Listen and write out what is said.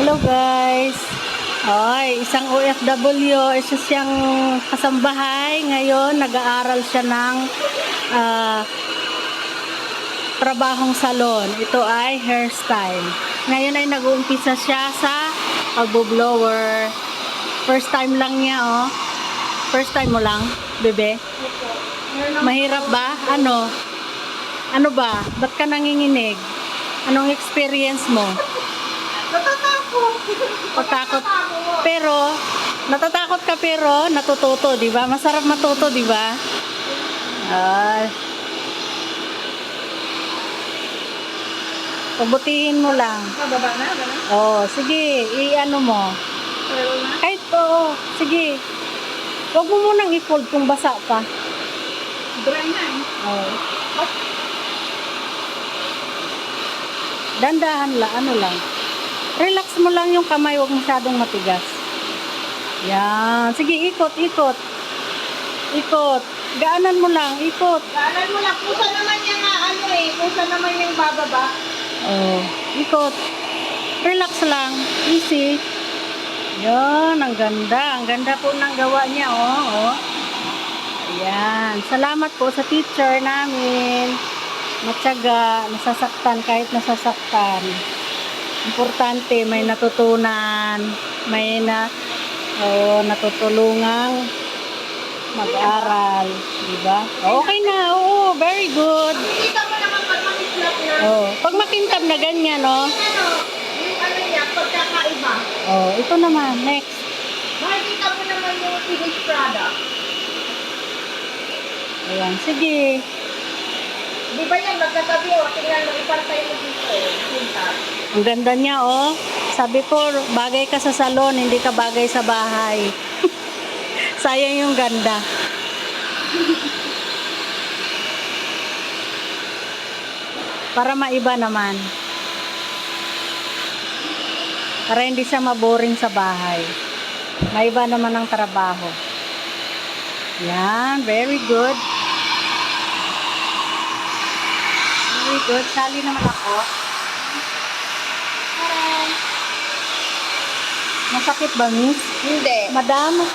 Hello guys. Ay, isang OFW, isa siyang kasambahay. Ngayon, nag-aaral siya ng trabahong salon. Ito ay hairstyle. Ngayon ay nag-uumpisa siya sa pagbo-blower. First time lang niya, oh. First time mo lang, bebe? Mahirap ba? Ano? Ano ba? Ba't ka nanginginig? Anong experience mo? Natatakot. Pero, natatakot ka pero natututo, di ba? Masarap matuto, di ba? Pabutihin mo lang. Mababa na, ba? Oh, sige, i-ano mo. Kahit oo, sige. Huwag mo munang i-fold kung basa pa. Dry na eh. Oh. Dandahan lang, ano lang. Relax mo lang yung kamay, huwag masyadong matigas. Yan. Sige, ikot, ikot. Ikot. Gaanan mo lang, ikot. Gaanan mo lang. Pusa naman yung ano eh. Pusa naman yung bababa. Oh, ikot. Relax lang. Easy. Yan, ang ganda. Ang ganda po ng gawa niya, oh. Oh. Ayan. Salamat po sa teacher namin. Matyaga, nasasaktan kahit nasasaktan. Importante, may natutunan, may natutulungang mag-aral, di ba? Okay na, oo, very good. Makikita mo naman pag makislap na. Oh, pag makintab na ganyan, no? Yung ano niya, pagkakaiba. Oh, ito naman, next. Makikita mo naman yung finished product. Ayan, sige. Di ba yan, magkatabi o, tingnan mo, ipartay mo dito. Punta. Ang ganda niya, oh. Sabi ko, bagay ka sa salon, hindi ka bagay sa bahay. Sayang yung ganda. Para maiba naman. Para hindi siya maboring sa bahay. Maiba naman ang trabaho. Yan, very good. Very good. Sali naman ako. Masakit ba, miss? Hindi. Madam,